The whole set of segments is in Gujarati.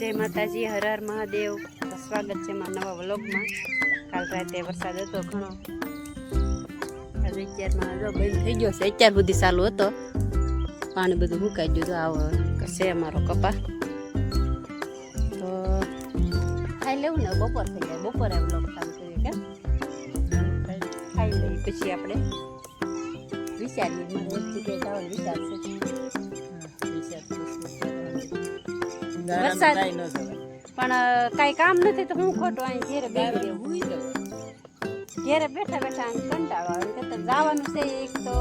जय माताजी, हर हर महादेव। स्वागत है मारा नवा व्लॉग में। काल राते वरसाद हतो घणो, हजे अत्यारमा जो बंद थई गयो छे। अत्यार सुधी चालू हतो, पाणी बधुं मुकाई गयुं तो आવો छे अमारो कपा। तो खाई लेવું ને, બપોર થઈ જાય। બપોરે વ્લોગ ચાલુ કરીએ કે ખાઈ લઈએ, પછી આપણે વિચારીએ। મારે એક જગ્યાએ જવાનો વિચાર છે। વરસાદ પણ કાંઈ કામ નથી તો હું ખોટું અહીં ઘેરે બેઠી રહેવું। ઘેરે બેઠા બેઠા કંટાળો આવે કે જવાનું છે। એક તો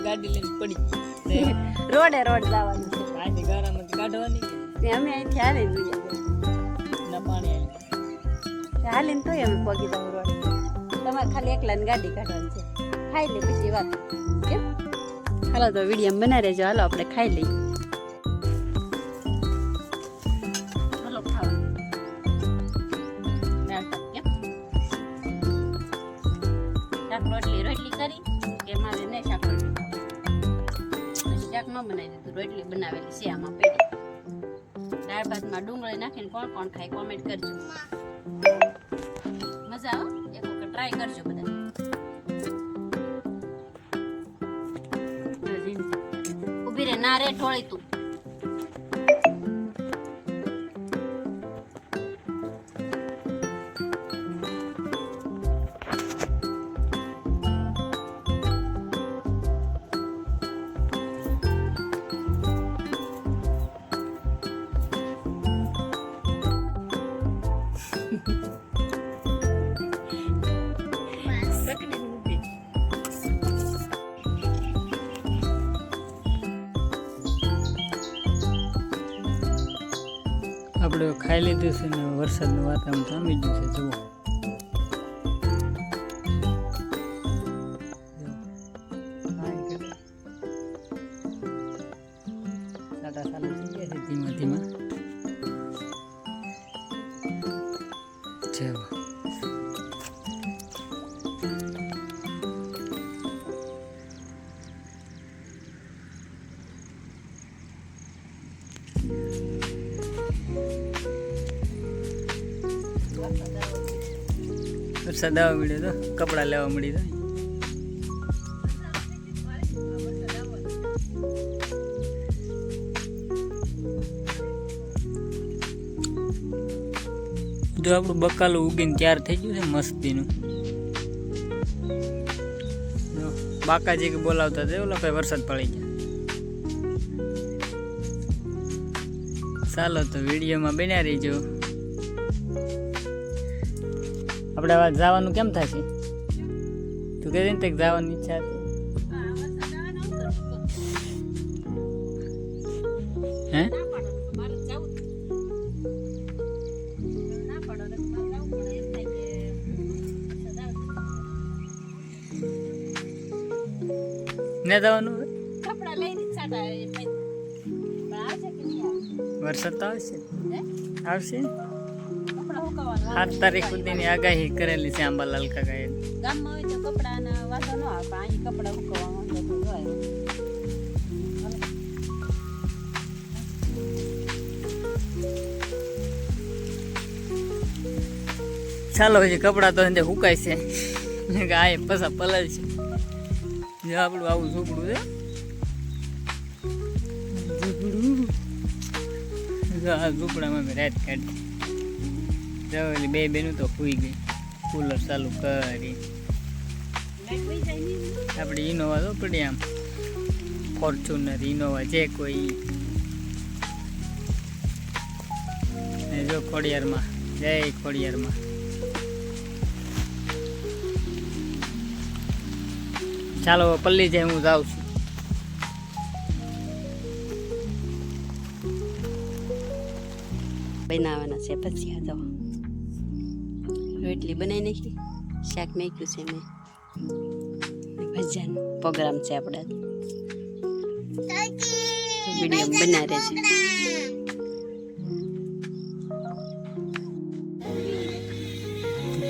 ગાડી લઈને પડી રોડે રોડ જવાનું છે। આજે ગારામાંથી કાઢવાની અમે અહીંથી હાલીને જઈએ, ના પાણી હાલીને તોય અમે પગી દઉં રોડ। તમારે ખાલી એકલાને ગાડી કાઢવાની છે। ખાઈ લે પછી વાત કેમ। હાલો તો વિડીયો બનાવી રહેજો। હાલો આપણે ખાઈ લઈએ। રોટલી કરી કે મારે નહીં શાક રોટલી, શાક ન બનાવી દીધું, રોટલી બનાવેલી છે આમાં પેટી। દાળ ભાતમાં ડુંગળી નાખીને કોણ કોણ ખાય કોમેન્ટ કરજો। મજા આવે, એક વખત ટ્રાય કરજો બધા। ઉભી રે ના રે ઠોળી તું। આપણે ખાઈ લીધું છે ને વરસાદનું વાતાવરણ થામી ગયું છે। જુઓ સાટા ચાલુ થઈ ગયા છે ધીમા ધીમા। જુઓ વરસાદ આવવા મળ્યો તો કપડા લેવા મળી જાય। જો આપણું બકાલું ઉગીને તૈયાર થઈ ગયું છે મસ્તીનું। જો બાકાજી કે બોલાવતા હતા, ઓલા ભાઈ વરસાદ પડી ગયા। ચાલો તો વિડીયોમાં બન્યા રહીજો। આપણે હવે જવાનું કેમ થશે? તું કહે ને જવાની ઈચ્છા હતી હે? ને જવાનું વરસાદ તો આવશે, આવશે। 7 તારીખ સુધીની આગાહી કરેલી છે આંબાલાલ કાકાએ। ગામમાં હોય તો કપડાના વાંધો ન આવે, અહીં કપડા સુકવવામાં વાંધો હોય। ચાલો હજી કપડા તો અંદર સુકાય છે કે આ પસા પલળ છે। જો આપણું આવું ઝૂંપડું છે, ઝૂંપડું આ ઝૂંપડામાં મેં રાત કાઢી। જવેલી બે બેનું તો સુઈ ગઈ, કુલર ચાલુ કરી। આપણી ઇનોવા તો પડી આમ, ફોર્ચ્યુનર ઇનોવા જે કોઈ। જો ખોડિયારમાં, જય ખોડિયારમાં। ચાલો પલ્લી જાય, હું જાઉં છું। બનાવવાના છે પછી આ તો રોટલી બનાવી નાખી, શાક મેક્યું છે મેં, ભજીયાનો પ્રોગ્રામ છે આપણે। વિડીયો બનાવે છે।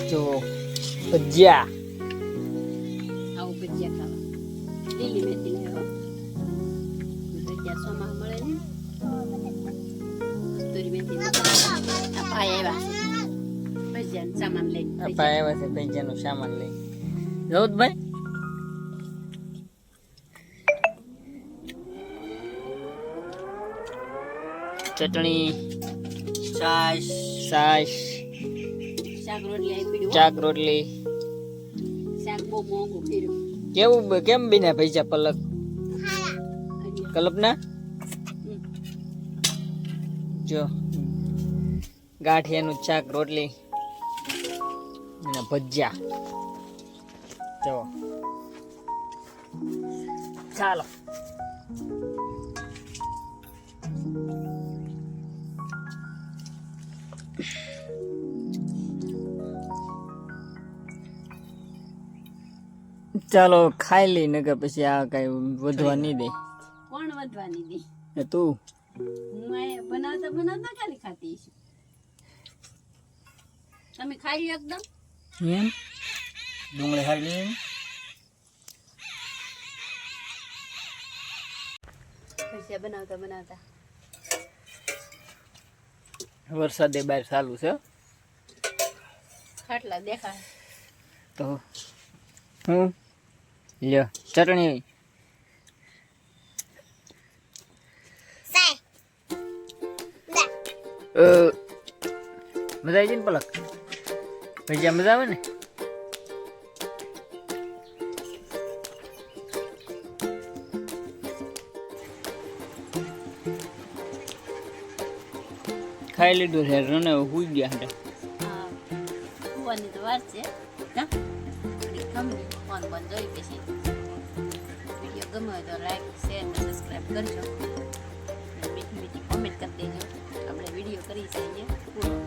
જો ભજીયા, આવું ભજીયા ખાવા લીલી મેથી લાવ્યો। ભજીયા સોમાં મળે ને, કસ્તુરી મેથી ભાઈ આવ્યા ભજીયાનો સામાન લઈને આપા આવ્યા છે ભજીયાનો સામાન લઈ જવું ભાઈ ચટણી છાશ છાશ શાક રોટલી આપી ચાક રોટલી શાક બહુ મોંઘું કર્યું કેમ બન્યા ભજીયા પલક કલ્પના જો ગાંઠિયાનું શાક રોટલી અને ભજીયા જો ચાલો ચાલો ખાઈ લઈ નકર પછી આ કઈ વધવા નહીં દે કોણ વધવાની દી એ તું હું આ બનાવતા ખાલી ખાતી છું તમે ખાઈ લો એકદમ એમ ડુંગળી ખાઈ લઈએ ભજીયા બનાવતા વરસાદે બહાર ચાલુ છે ખાટલા દેખાય તો હું લ્યો ચટણી મજા આવી ને પલક ભજીયા મજા આવે ને ખાઈ લીધું છે રને હુઈ ગયા છે કુવાની તો વાર છે ગમે ફોન બંધ જોઈ પછી વિડીયો ગમે હોય તો લાઈક શેર અને સબસ્ક્રાઈબ કરજો મીઠી મીઠી કોમેન્ટ કરી દેજો આપણે વિડીયો કરી છે પૂરો